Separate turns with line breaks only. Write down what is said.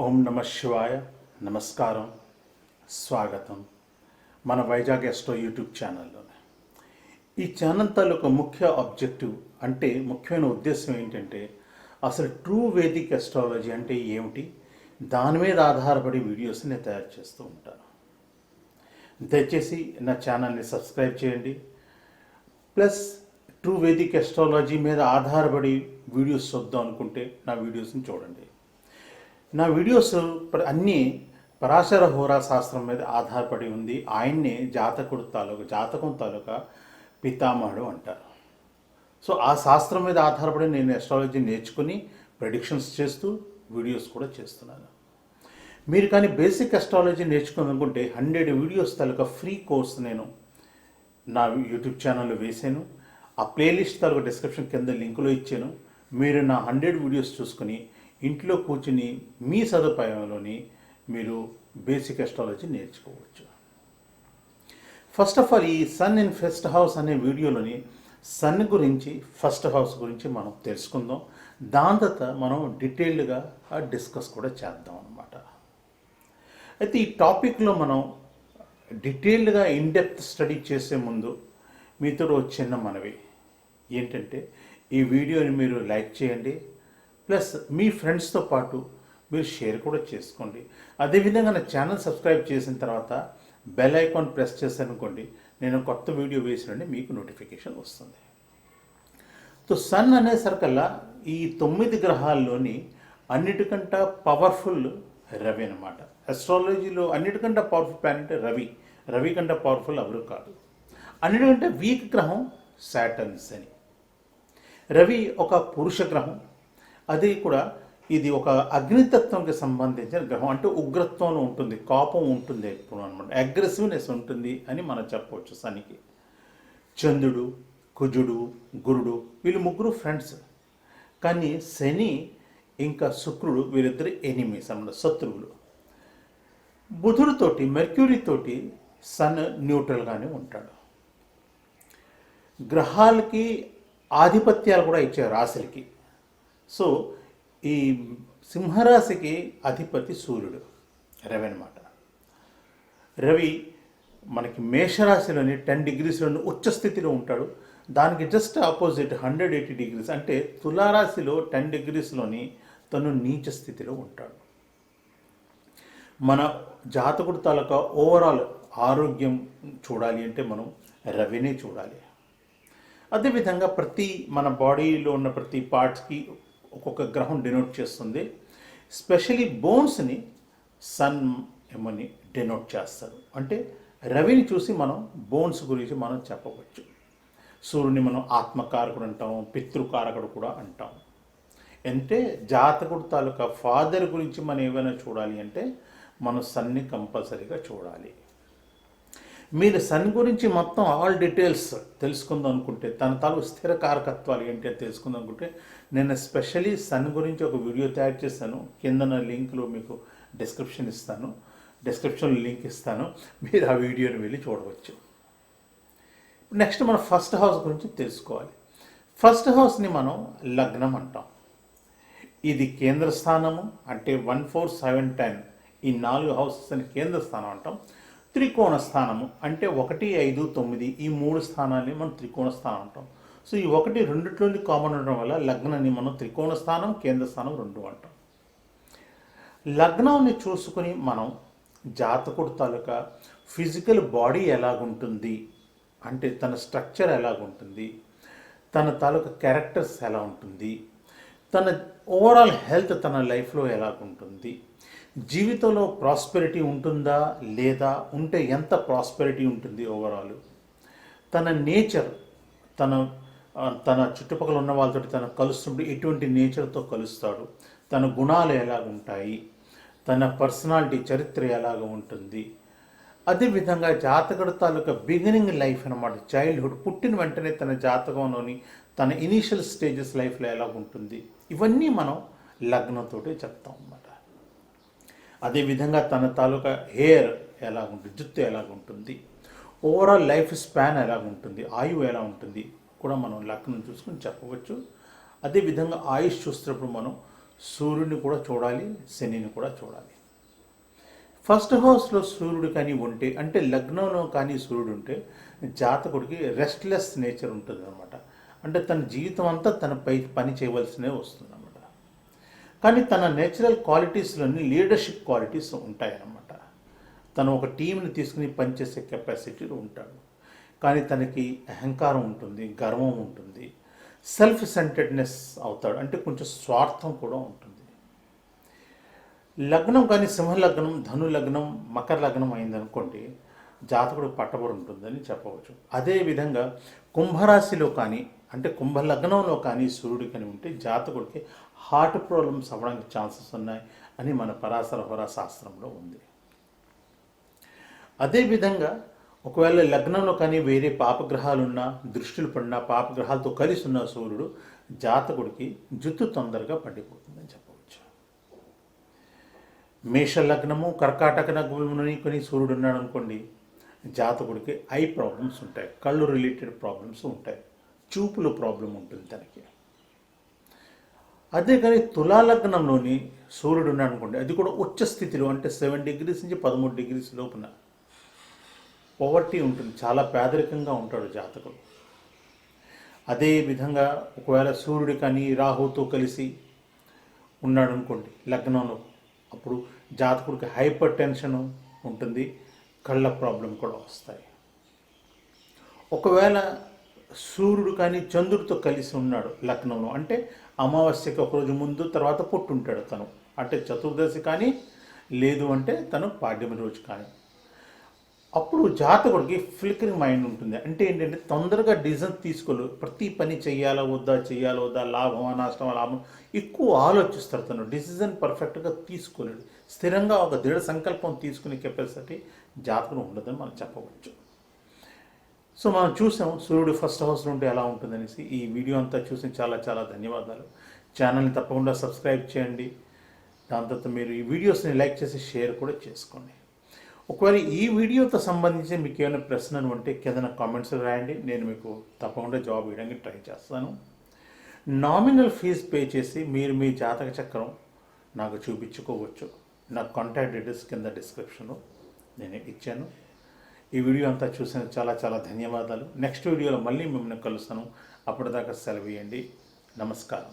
ఓం నమ శివాయ. నమస్కారం, స్వాగతం మన వైజాగ్ ఎస్ట్రో యూట్యూబ్ ఛానల్లోనే. ఈ ఛానల్ తాలూకు ముఖ్య ఆబ్జెక్టివ్ అంటే ముఖ్యమైన ఉద్దేశం ఏంటంటే అసలు ట్రూ వేదిక్ ఎస్ట్రాలజీ అంటే ఏమిటి, దాని మీద ఆధారపడి వీడియోస్ నేను తయారు చేస్తూ ఉంటాను. దయచేసి నా ఛానల్ని సబ్స్క్రైబ్ చేయండి. ప్లస్ ట్రూ వేదిక్ ఎస్ట్రాలజీ మీద ఆధారపడి వీడియోస్ చూద్దాం అనుకుంటే నా వీడియోస్ని చూడండి. నా వీడియోస్ అన్నీ పరాశర హోరా శాస్త్రం మీద ఆధారపడి ఉంది. ఆయన్నే జాతకం తాలూకా పితామహుడు అంటారు. సో ఆ శాస్త్రం మీద ఆధారపడి నేను ఎస్ట్రాలజీ నేర్చుకుని ప్రెడిక్షన్స్ చేస్తూ వీడియోస్ కూడా చేస్తున్నాను. మీరు కానీ బేసిక్ ఎస్ట్రాలజీ నేర్చుకోవాలనుకుంటే 100 వీడియోస్ తాలూకా ఫ్రీ కోర్స్ నేను నా యూట్యూబ్ ఛానల్లో వేసాను. ఆ ప్లేలిస్ట్ తాలూకా డిస్క్రిప్షన్ కింద లింకులో ఇచ్చాను. మీరు నా 100 వీడియోస్ చూసుకుని ఇంట్లో కూర్చుని మీ సదుపాయంలోని మీరు బేసిక్ ఎస్ట్రాలజీ నేర్చుకోవచ్చు. ఫస్ట్ ఆఫ్ ఆల్ ఈ సన్ ఇన్ ఫస్ట్ హౌస్ అనే వీడియోలోని సన్ గురించి, ఫస్ట్ హౌస్ గురించి మనం తెలుసుకుందాం. దాని తర్వాత మనం డీటెయిల్డ్గా డిస్కస్ కూడా చేద్దాం అన్నమాట. అయితే ఈ టాపిక్లో మనం డీటెయిల్డ్గా ఇన్డెప్త్ స్టడీ చేసే ముందు మీతో చిన్న మనవి ఏంటంటే ఈ వీడియోని మీరు లైక్ చేయండి. ప్లస్ మీ ఫ్రెండ్స్తో పాటు మీరు షేర్ కూడా చేసుకోండి. అదేవిధంగా నా ఛానల్ సబ్స్క్రైబ్ చేసిన తర్వాత బెల్ ఐకాన్ ప్రెస్ చేశారనుకోండి, నేను కొత్త వీడియో వేసినండి మీకు నోటిఫికేషన్ వస్తుంది. సో సన్ అనేసరికల్లా ఈ 9 గ్రహాల్లోని అన్నిటికంటే పవర్ఫుల్ రవి అనమాట. అస్ట్రాలజీలో అన్నిటికంటే పవర్ఫుల్ ప్లానెట్ రవి కంటే పవర్ఫుల్ ఎవరు కాదు. అన్నిటికంటే వీక్ గ్రహం సాటర్న్స్ అని. రవి ఒక పురుష గ్రహం. అది కూడా ఇది ఒక అగ్నితత్వంకి సంబంధించిన గ్రహం. అంటే ఉగ్రత్వంలో ఉంటుంది, కోపం ఉంటుంది ఎప్పుడు అనమాట, అగ్రెసివ్నెస్ ఉంటుంది అని మనం చెప్పవచ్చు. శనికి, చంద్రుడు, కుజుడు, గురుడు వీళ్ళు ముగ్గురు ఫ్రెండ్స్. కానీ శని ఇంకా శుక్రుడు వీరిద్దరు ఎనిమీస్ అన్నమాట, శత్రువులు. బుధుడితోటి, మెర్క్యూరీతోటి సన్ న్యూట్రల్గానే ఉంటాడు. గ్రహాలకి ఆధిపత్యాలు కూడా ఇచ్చే రాశులకి. సో ఈ సింహరాశికి అధిపతి సూర్యుడు, రవి అనమాట. రవి మనకి మేషరాశిలోని 10 డిగ్రీస్లోని ఉచ్చ స్థితిలో ఉంటాడు. దానికి జస్ట్ ఆపోజిట్ 180 డిగ్రీస్ అంటే తులారాశిలో 10 డిగ్రీస్లోని తను నీచ స్థితిలో ఉంటాడు. మన జాతకుడు తాలూకా ఓవరాల్ ఆరోగ్యం చూడాలి అంటే మనం రవినే చూడాలి. అదేవిధంగా మన బాడీలో ఉన్న ప్రతి పార్ట్స్కి ఒక్కొక్క గ్రహం డినోట్ చేస్తుంది. స్పెషలీ బోన్స్ని సన్ ఏమని డినోట్ చేస్తారు. అంటే రవిని చూసి మనం బోన్స్ గురించి మనం చెప్పవచ్చు. సూర్యుని మనం ఆత్మకారకుడు అంటాం, పితృకారకుడు కూడా అంటాం. అంటే జాతకుడు తాలూకా ఫాదర్ గురించి మనం ఏమైనా చూడాలి అంటే మనం సన్ని కంపల్సరీగా చూడాలి. మీరు సన్ గురించి మొత్తం ఆల్ డీటెయిల్స్ తెలుసుకుందాం అనుకుంటే, తన తాలూకు స్థిర కారకత్వాలు ఏంటి అని తెలుసుకుందాం అనుకుంటే, నేను స్పెషలీ సన్ గురించి ఒక వీడియో తయారు చేశాను. కింద నా లింక్లో మీకు డిస్క్రిప్షన్లో లింక్ ఇస్తాను. మీరు ఆ వీడియోని వెళ్ళి చూడవచ్చు. నెక్స్ట్ మనం ఫస్ట్ హౌస్ గురించి తెలుసుకోవాలి. ఫస్ట్ హౌస్ని మనం లగ్నం అంటాం. ఇది కేంద్ర స్థానము. అంటే 1, 4, 7, 10 ఈ 4 హౌసెస్ అని కేంద్ర స్థానం అంటాం. త్రికోణ స్థానము అంటే 1, 5, 9 ఈ 3 స్థానాన్ని మనం త్రికోణ స్థానం అంటాం. సో ఈ 1, 2 కామన్ ఉండడం వల్ల లగ్నాన్ని మనం త్రికోణ స్థానం, కేంద్ర స్థానం 2 అంటాం. లగ్నాన్ని చూసుకుని మనం జాతకుడు తాలూకా ఫిజికల్ బాడీ ఎలాగుంటుంది అంటే తన స్ట్రక్చర్ ఎలాగుంటుంది, తన తాలూకా క్యారెక్టర్స్ ఎలా ఉంటుంది, తన ఓవరాల్ హెల్త్ తన లైఫ్లో ఎలాగుంటుంది, జీవితంలో ప్రాస్పెరిటీ ఉంటుందా లేదా, ఉంటే ఎంత ప్రాస్పెరిటీ ఉంటుంది ఓవరాల్, తన నేచర్, తన చుట్టుపక్కల ఉన్న వాళ్ళతో తను కలుస్తున్నప్పుడు ఎటువంటి నేచర్తో కలుస్తాడు, తన గుణాలు ఎలాగ ఉంటాయి, తన పర్సనాలిటీ చరిత్ర ఎలాగ ఉంటుంది. అదేవిధంగా జాతకుడు తాలూకా బిగినింగ్ లైఫ్ అనమాట, చైల్డ్హుడ్, పుట్టిన వెంటనే తన జాతకంలోని తన ఇనీషియల్ స్టేజెస్ లైఫ్లో ఎలాగ ఉంటుంది, ఇవన్నీ మనం లగ్నంతో చెప్తాం అన్నమాట. అదేవిధంగా తన తాలూకా హెయిర్ ఎలాగుంటుంది, జుత్తు ఎలాగుంటుంది, ఓవరాల్ లైఫ్ స్పాన్ ఎలాగుంటుంది, ఆయువు ఎలా ఉంటుంది కూడా మనం లగ్నం చూసుకుని చెప్పవచ్చు. అదేవిధంగా ఆయుష్ చూస్తున్నప్పుడు మనం సూర్యుడిని కూడా చూడాలి, శనిని కూడా చూడాలి. ఫస్ట్ హౌస్లో సూర్యుడు కానీ ఉంటే, అంటే లగ్నంలో కానీ సూర్యుడు ఉంటే జాతకుడికి రెస్ట్లెస్ నేచర్ ఉంటుంది అనమాట. అంటే తన జీవితం అంతా తనపై పని చేయవలసినే వస్తుంది అనమాట. కానీ తన నేచురల్ క్వాలిటీస్లోని లీడర్షిప్ క్వాలిటీస్ ఉంటాయన్నమాట. తను ఒక టీంని తీసుకుని పనిచేసే కెపాసిటీలో ఉంటాడు. కానీ తనకి అహంకారం ఉంటుంది, గర్వం ఉంటుంది, సెల్ఫ్ సెంటర్డ్నెస్ అవుతాడు, అంటే కొంచెం స్వార్థం కూడా ఉంటుంది. లగ్నం కానీ సింహలగ్నం, ధను లగ్నం, మకర లగ్నం అయిందనుకోండి, జాతకుడు పట్టబడి ఉంటుందని చెప్పవచ్చు. అదేవిధంగా కుంభరాశిలో కానీ, అంటే కుంభ లగ్నంలో కానీ సూర్యుడు కానీ ఉంటే జాతకుడికి హార్ట్ ప్రాబ్లమ్స్ అవ్వడానికి ఛాన్సెస్ ఉన్నాయి అని మన పరాశర హోరా శాస్త్రంలో ఉంది. అదేవిధంగా ఒకవేళ లగ్నంలో కానీ వేరే పాపగ్రహాలున్నా, దృష్టిలు పడినా, పాపగ్రహాలతో కలిసి ఉన్న సూర్యుడు జాతకుడికి జుట్టు తొందరగా పడిపోతుందని చెప్పవచ్చు. మేష లగ్నము, కర్కాటక లగ్నంలోని కొన్ని సూర్యుడు ఉన్నాడు అనుకోండి, జాతకుడికి ఐ ప్రాబ్లమ్స్ ఉంటాయి, కళ్ళు రిలేటెడ్ ప్రాబ్లమ్స్ ఉంటాయి, చూపులు ప్రాబ్లం ఉంటుంది తనకి. అదే కానీ తులాలగ్నంలోని సూర్యుడు ఉన్నాడు అనుకోండి, అది కూడా ఉచ్చ స్థితిలో, అంటే 7 డిగ్రీస్ నుంచి 13 డిగ్రీస్ లోపున పవర్టీ ఉంటుంది, చాలా పేదరికంగా ఉంటాడు జాతకుడు. అదేవిధంగా ఒకవేళ సూర్యుడు కానీ రాహుతో కలిసి ఉన్నాడు అనుకోండి లగ్నంలో, అప్పుడు జాతకుడికి హైపర్ టెన్షన్ ఉంటుంది, కళ్ళ ప్రాబ్లం కూడా వస్తాయి. ఒకవేళ సూర్యుడు కానీ చంద్రుడితో కలిసి ఉన్నాడు లగ్నంలో, అంటే అమావాస్యకి ఒకరోజు ముందు తర్వాత పుట్టుంటాడు తను, అంటే చతుర్దశి కానీ, లేదు అంటే తను పాడ్యమి రోజు కానీ, అప్పుడు జాతకుడికి ఫ్లికరింగ్ మైండ్ ఉంటుంది. అంటే ఏంటంటే తొందరగా డిసిజన్ తీసుకోలేడు, ప్రతి పని చేయాలా వద్దా, లాభమా నష్టమా, లాభం ఎక్కువ ఆలోచిస్తాడు. తను డిసిజన్ పర్ఫెక్ట్గా తీసుకోలేడు, స్థిరంగా ఒక దృఢ సంకల్పం తీసుకునే కెపాసిటీ జాతకుడు ఉండదని మనం చెప్పవచ్చు. సో మనం చూసాం సూర్యుడు ఫస్ట్ హౌస్లో ఉంటే ఎలా ఉంటుందనేసి. ఈ వీడియో అంతా చూసి చాలా చాలా ధన్యవాదాలు. ఛానల్ని తప్పకుండా సబ్స్క్రైబ్ చేయండి. దాని తర్వాత మీరు ఈ వీడియోస్ని లైక్ చేసి షేర్ కూడా చేసుకోండి. ఒకవేళ ఈ వీడియోతో సంబంధించి మీకు ఏమైనా ప్రశ్నలు ఉంటే కింద కామెంట్స్ రాయండి, నేను మీకు తప్పకుండా జవాబు ఇవ్వడానికి ట్రై చేస్తాను. నామినల్ ఫీజు పే చేసి మీరు మీ జాతక చక్రం నాకు చూపించుకోవచ్చు. నా కాంటాక్ట్ డీటెయిల్స్ కింద డిస్క్రిప్షన్లో నేను ఇచ్చాను. ఈ వీడియో అంతా చూసిన చాలా చాలా ధన్యవాదాలు. నెక్స్ట్ వీడియోలో మళ్ళీ మిమ్మల్ని కలుస్తాను. అప్పటిదాకా సెలవు ఇవ్వండి. నమస్కారం.